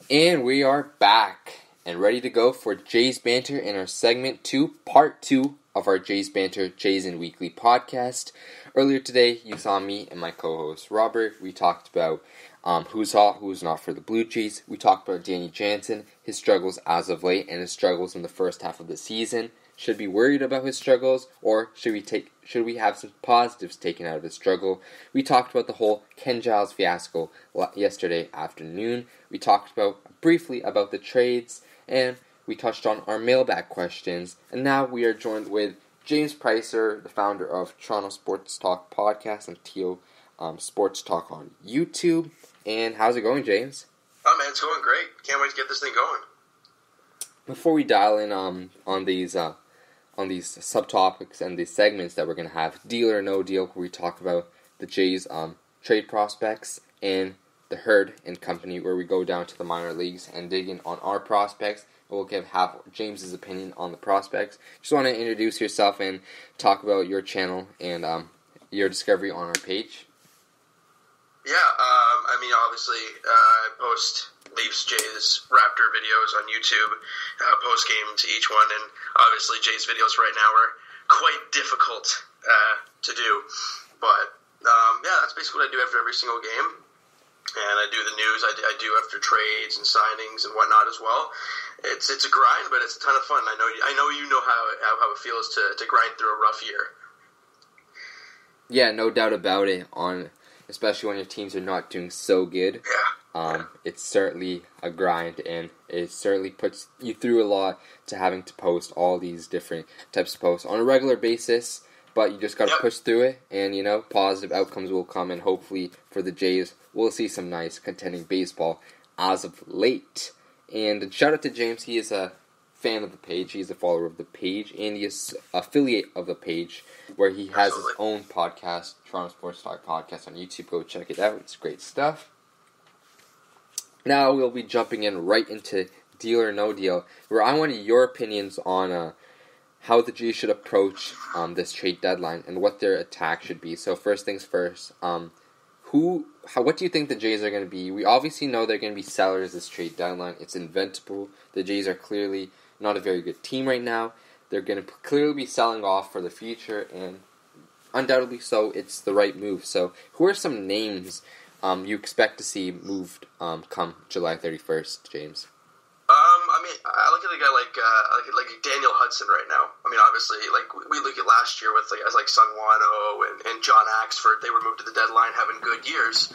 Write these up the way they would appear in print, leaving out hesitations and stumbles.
And we are back and ready to go for Jay's Banter in our segment 2, part 2 of our Jay's Banter, Jays in Weekly podcast. Earlier today, you saw me and my co-host Robert. We talked about who's hot, who's not for the Blue Jays. We talked about Danny Jansen, his struggles as of late, and his struggles in the first half of the season. Should be worried about his struggles, or should we have some positives taken out of his struggle? We talked about the whole Ken Giles fiasco yesterday afternoon. We talked briefly about the trades, and we touched on our mailbag questions. And now we are joined with James Pricer, the founder of Toronto Sports Talk podcast and TO Sports Talk on YouTube. And how's it going, James? Oh man, it's going great. Can't wait to get this thing going. Before we dial in on these subtopics and these segments that we're going to have, Deal or No Deal, where we talk about the Jays' trade prospects, and the Herd and Company, where we go down to the minor leagues and dig in on our prospects. We'll have James's opinion on the prospects. Just want to introduce yourself and talk about your channel and your discovery on our page. Yeah, obviously, I post Leafs, Jays, Raptor videos on YouTube, post-game to each one, and obviously Jays videos right now are quite difficult to do, but that's basically what I do after every single game, and I do the news, I do after trades and signings and whatnot as well. It's a grind, but it's a ton of fun. I know you know how it feels to grind through a rough year. Yeah, no doubt about it, especially when your teams are not doing so good. It's certainly a grind, and it certainly puts you through a lot to having to post all these different types of posts on a regular basis, but you just got to push through it, and, positive outcomes will come, and hopefully for the Jays, we'll see some nice contending baseball as of late. And shout out to James, he is a fan of the page, he's a follower of the page, and he is affiliate of the page, where he has his own podcast, Toronto Sports Talk podcast on YouTube. Go check it out, it's great stuff. Now we'll be jumping in right into Deal or No Deal, where I wanted your opinions on how the Jays should approach this trade deadline and what their attack should be. So first things first, what do you think the Jays are going to be? We obviously know they're going to be sellers this trade deadline. It's inventable. The Jays are clearly not a very good team right now. They're going to clearly be selling off for the future, and undoubtedly so, it's the right move. So who are some names you expect to see moved come July 31st, James? I look at a guy like Daniel Hudson right now. Obviously, we look at last year with guys like Sun Wano and John Axford. They were moved to the deadline having good years.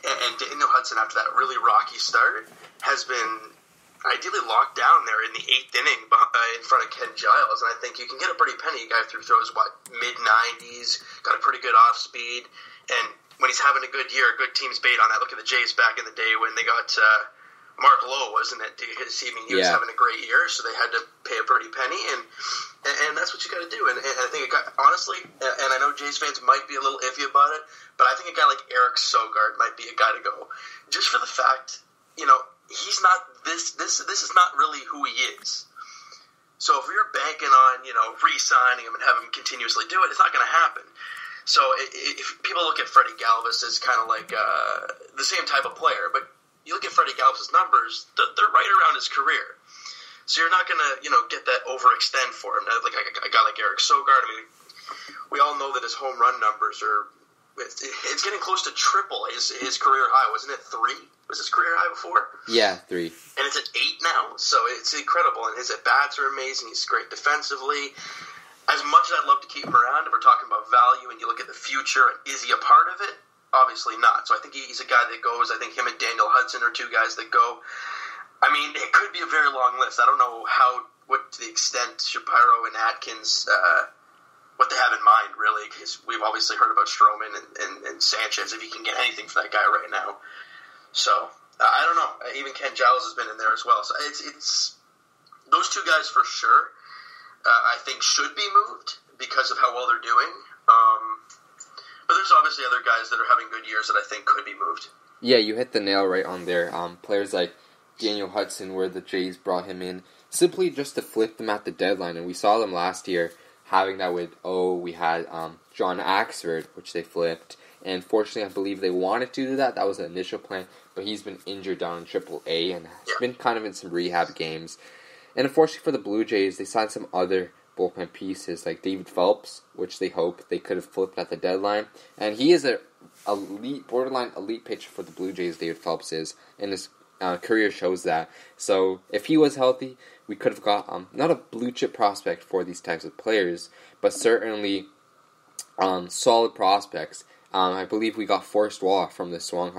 And Daniel Hudson, after that really rocky start, has been ideally locked down there in the 8th inning in front of Ken Giles. And I think you can get a pretty penny. A guy throws, mid-90s, got a pretty good off-speed. And when he's having a good year, good teams bait on that. Look at the Jays back in the day when they got Mark Lowe, wasn't it? He was having a great year, so they had to pay a pretty penny, and that's what you got to do. And I think honestly, and I know Jays fans might be a little iffy about it, but I think a guy like Eric Sogard might be a guy to go, just for the fact, he's not this is not really who he is. So if you're banking on re-signing him and having him continuously do it, it's not going to happen. So if people look at Freddie Galvis as kind of like the same type of player, but you look at Freddie Galvis' numbers, they're right around his career. So you're not going to, get that overextend for him. Like a guy like Eric Sogard, we all know that his home run numbers it's getting close to triple his career high. Wasn't it 3? Was his career high before? Yeah, 3. And it's at 8 now. So it's incredible. And his at-bats are amazing. He's great defensively. As much as I'd love to keep him around, if we're talking about value and you look at the future, and is he a part of it? Obviously not. So I think he's a guy that goes. I think him and Daniel Hudson are 2 guys that go. It could be a very long list. I don't know what to the extent Shapiro and Atkins, what they have in mind, really, because we've obviously heard about Stroman and Sanchez, if you can get anything for that guy right now. So, I don't know. Even Ken Giles has been in there as well. So it's those 2 guys for sure, I think should be moved because of how well they're doing. But there's obviously other guys that are having good years that I think could be moved. Yeah, you hit the nail right on there. Players like Daniel Hudson, where the Jays brought him in simply just to flip them at the deadline. And we saw them last year having that with, we had John Axford, which they flipped. And fortunately, I believe they wanted to do that. That was the initial plan. he's been injured down in AAA and has been kind of in some rehab games. And unfortunately for the Blue Jays, they signed some other bullpen pieces like David Phelps, which they hope they could have flipped at the deadline. And he is a borderline elite pitcher for the Blue Jays, David Phelps is, and his career shows that. So if he was healthy, we could have got not a blue chip prospect for these types of players, but certainly solid prospects. I believe we got Forrest Wall from the Swung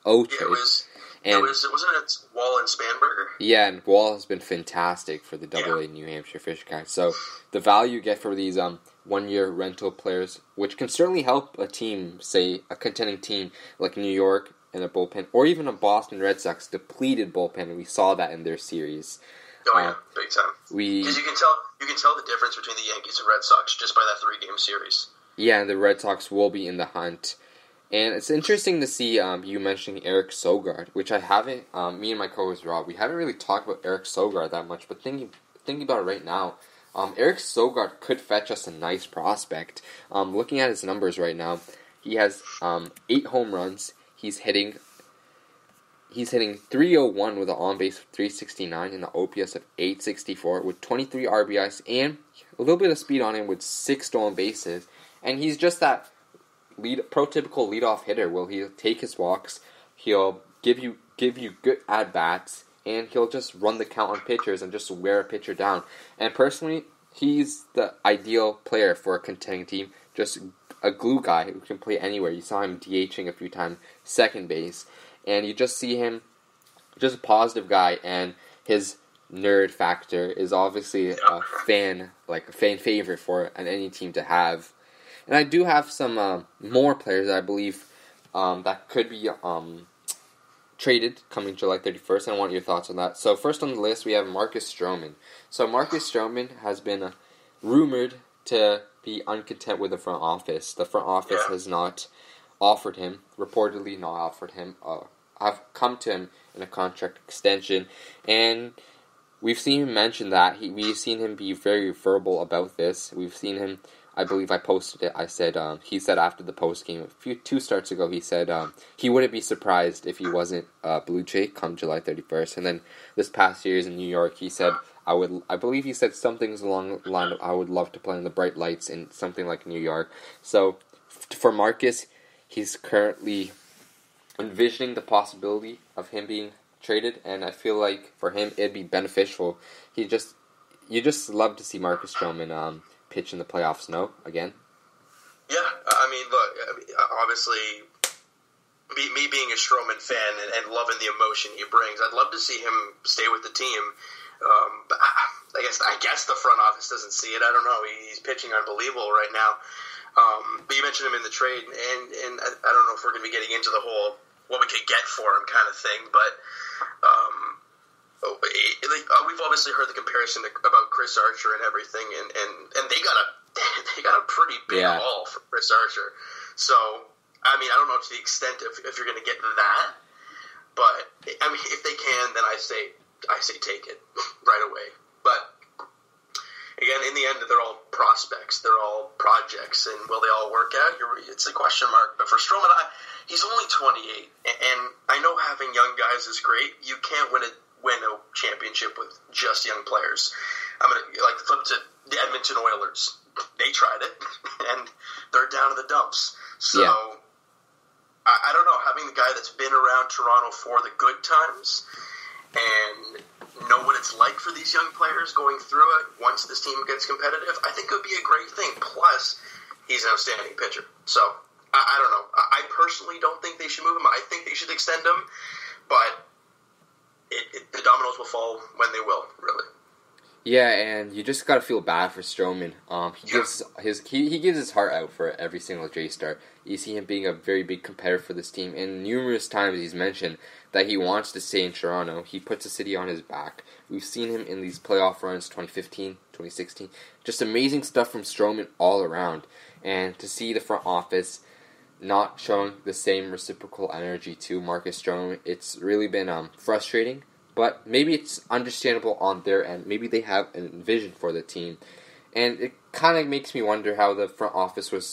O trade. Wasn't it Wall and Spanberger? Yeah, and Wall has been fantastic for the AA New Hampshire Fish Cats. So the value you get for these 1-year rental players, which can certainly help a team, say a contending team like New York in a bullpen, or even a Boston Red Sox depleted bullpen, and we saw that in their series. Oh yeah, big time. Because you can tell the difference between the Yankees and Red Sox just by that 3-game series. Yeah, and the Red Sox will be in the hunt. And it's interesting to see you mentioning Eric Sogard, which I haven't, me and my co-host Rob, we haven't really talked about Eric Sogard that much, but thinking about it right now, Eric Sogard could fetch us a nice prospect. Looking at his numbers right now, he has 8 home runs. He's hitting 301 with an on-base of 369 and an OPS of 864 with 23 RBIs and a little bit of speed on him with 6 stolen bases. And he's just that prototypical leadoff hitter. Will he'll take his walks, he'll give you good at bats, and he'll just run the count on pitchers and just wear a pitcher down. And personally, he's the ideal player for a contending team. Just a glue guy who can play anywhere. You saw him DHing a few times, second base, and you just see him just a positive guy. And his nerd factor is obviously a fan favorite for any team to have. And I do have some more players that I believe that could be traded coming July 31st, and I want your thoughts on that. So first on the list, we have Marcus Stroman. So Marcus Stroman has been rumored to be uncontent with the front office. The front office has not reportedly not offered him, have come to him in a contract extension, and we've seen him mention that. We've seen him be very verbal about this. We've seen him, I believe I posted it, I said, he said after the post game, 2 starts ago, he said he wouldn't be surprised if he wasn't Blue Jay come July 31st. And then this past years in New York, he said, I believe he said something along the line of, I would love to play in the bright lights in something like New York. So for Marcus, he's currently envisioning the possibility of him being traded, and I feel like for him it'd be beneficial. You just love to see Marcus Stroman pitch in the playoffs, no? Again? Yeah, I mean, look, obviously, me being a Stroman fan and loving the emotion he brings, I'd love to see him stay with the team. But I guess the front office doesn't see it. I don't know. He's pitching unbelievable right now. But you mentioned him in the trade, and I don't know if we're going to be getting into the whole what we could get for him kind of thing, but we've obviously heard the comparison about Chris Archer and everything, and they got a pretty big haul for Chris Archer. So I mean, I don't know to the extent if you're going to get that, but I mean, if they can, then I say take it right away. But again, in the end, they're all prospects, they're all projects, and will they all work out? It's a question mark. But for Stroman, he's only 28, and I know having young guys is great. You can't win a championship with just young players. I'm going to flip to the Edmonton Oilers. They tried it, and they're down in the dumps. So, I don't know, having the guy that's been around Toronto for the good times and know what it's like for these young players going through it once this team gets competitive, I think it would be a great thing. Plus, he's an outstanding pitcher. So, I don't know. I personally don't think they should move him. I think they should extend him, but the dominoes will fall when they will, really. Yeah, and you just gotta feel bad for Stroman. He gives his heart out for every single J-Star. You see him being a very big competitor for this team, and numerous times he's mentioned that he wants to stay in Toronto. He puts the city on his back. We've seen him in these playoff runs, 2015, 2016. Just amazing stuff from Stroman all around. And to see the front office not showing the same reciprocal energy to Marcus Stroman, it's really been frustrating. But maybe it's understandable on their end. Maybe they have a vision for the team. And it kind of makes me wonder how the front office was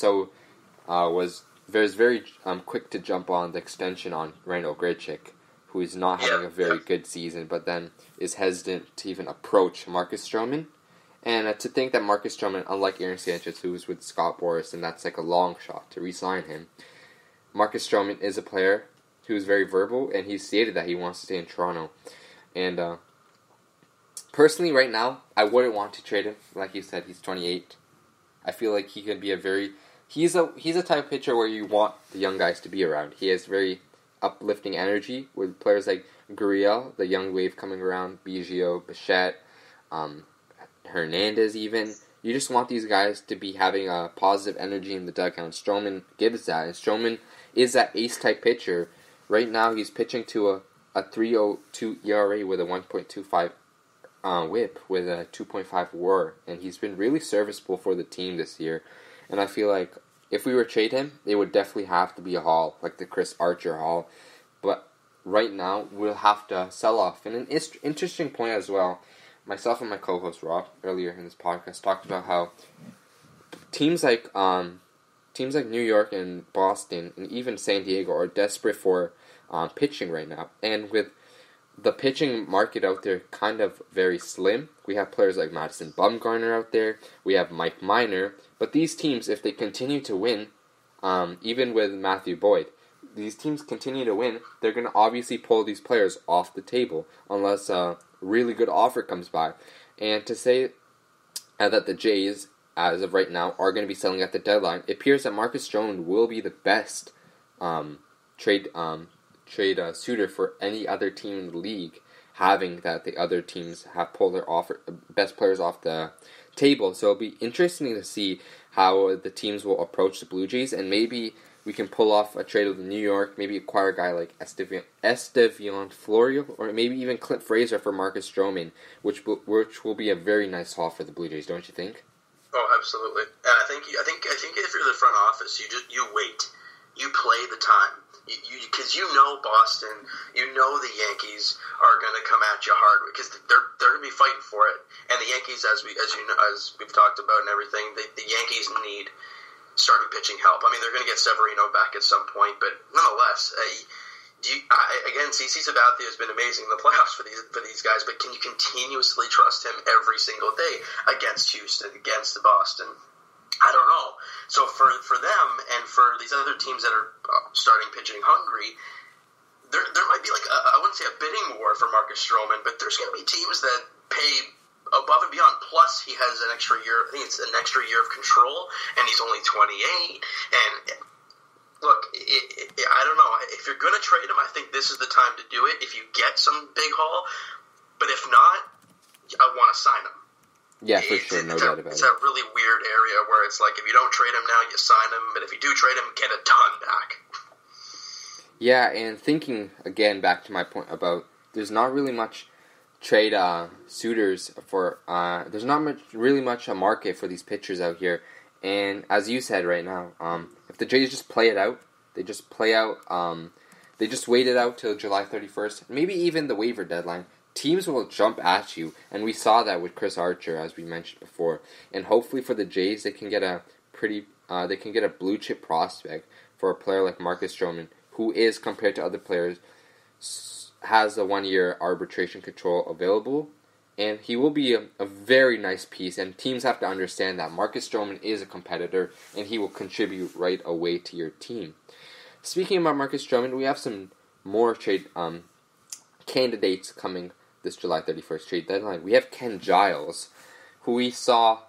was very quick to jump on the extension on Randall Grichuk, who is not having a very good season, but then is hesitant to even approach Marcus Stroman. And to think that Marcus Stroman, unlike Aaron Sanchez, who was with Scott Boras, and that's like a long shot to re-sign him, Marcus Stroman is a player who's very verbal, and he stated that he wants to stay in Toronto. And personally, right now, I wouldn't want to trade him. Like you said, he's 28. I feel like he could be he's a type of pitcher where you want the young guys to be around. He has very uplifting energy with players like Gurriel, the young wave coming around, Biggio, Bichette, Hernandez even. You just want these guys to be having a positive energy in the dugout. Stroman gives that, and Stroman is that ace-type pitcher. Right now, he's pitching to a 3.02 ERA with a 1.25 whip with a 2.5 WAR, and he's been really serviceable for the team this year. And I feel like if we were to trade him, it would definitely have to be a haul, like the Chris Archer haul. But right now, we'll have to sell off. And an interesting point as well, myself and my co-host Rob, earlier in this podcast, talked about how teams like New York and Boston and even San Diego are desperate for pitching right now. And with the pitching market out there kind of very slim, we have players like Madison Bumgarner out there, we have Mike Minor, but these teams, if they continue to win, even with Matthew Boyd, these teams continue to win, they're going to obviously pull these players off the table unless a really good offer comes by. And to say that the Jays, as of right now, are going to be selling at the deadline, it appears that Marcus Stroman will be the best trade suitor for any other team in the league, having that the other teams have pulled their best players off the table. So it'll be interesting to see how the teams will approach the Blue Jays, and maybe we can pull off a trade with New York, maybe acquire a guy like Estevan Florial, or maybe even Clint Frazier for Marcus Stroman, which will be a very nice haul for the Blue Jays, don't you think? Oh, absolutely. And I think if you're the front office, you wait, you play the time. Because you know Boston, you know the Yankees are going to come at you hard because they're going to be fighting for it. And the Yankees, as we've talked about and everything, the Yankees need starting pitching help. I mean, they're going to get Severino back at some point, but nonetheless, again, CC Sabathia has been amazing in the playoffs for these guys. But can you continuously trust him every single day against Houston, against Boston? I don't know. So for them and for these other teams that are starting pitching hungry, there might be like I wouldn't say a bidding war for Marcus Stroman, but there's going to be teams that pay above and beyond. Plus, he has an extra year. I think it's an extra year of control, and he's only 28. And look, I don't know. If you're going to trade him, I think this is the time to do it. If you get some big haul, but if not, I want to sign him. Yeah, for sure, no doubt about it. It's a really weird area where it's like if you don't trade him now, you sign him, but if you do trade him, get a ton back. Yeah, and thinking again back to my point about there's not really much trade suitors for there's not really much a market for these pitchers out here, and as you said right now, if the Jays just play it out, they just wait it out till July 31st, maybe even the waiver deadline. Teams will jump at you, and we saw that with Chris Archer, as we mentioned before. And hopefully for the Jays, they can get a blue chip prospect for a player like Marcus Stroman, who is, compared to other players, has a 1-year arbitration control available, and he will be a very nice piece. And teams have to understand that Marcus Stroman is a competitor, and he will contribute right away to your team. Speaking about Marcus Stroman, we have some more trade candidates coming this July 31st trade deadline. We have Ken Giles, who we saw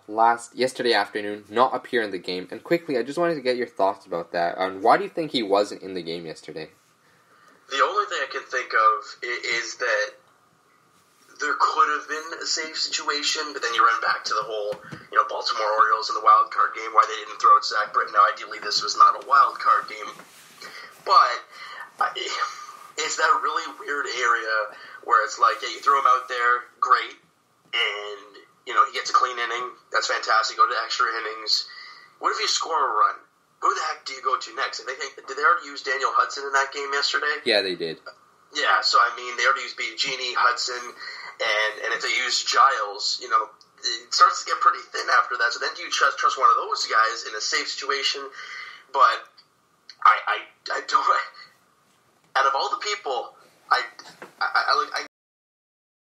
yesterday afternoon not appear in the game. And quickly, I just wanted to get your thoughts about that. Why do you think he wasn't in the game yesterday? The only thing I can think of is that there could have been a safe situation, but then you run back to the whole, Baltimore Orioles in the wild card game, why they didn't throw out Zach Britton. Now, ideally, this was not a wild card game, but it's that really weird area where it's like, yeah, you throw him out there, great, and, he gets a clean inning, that's fantastic, go to extra innings. What if you score a run? Who the heck do you go to next? Did they already use Daniel Hudson in that game yesterday? Yeah, they did. Yeah, so, they already used Biagini, Hudson, and if they use Giles, it starts to get pretty thin after that, so then do you trust one of those guys in a safe situation? But I don't. Out of all the people, I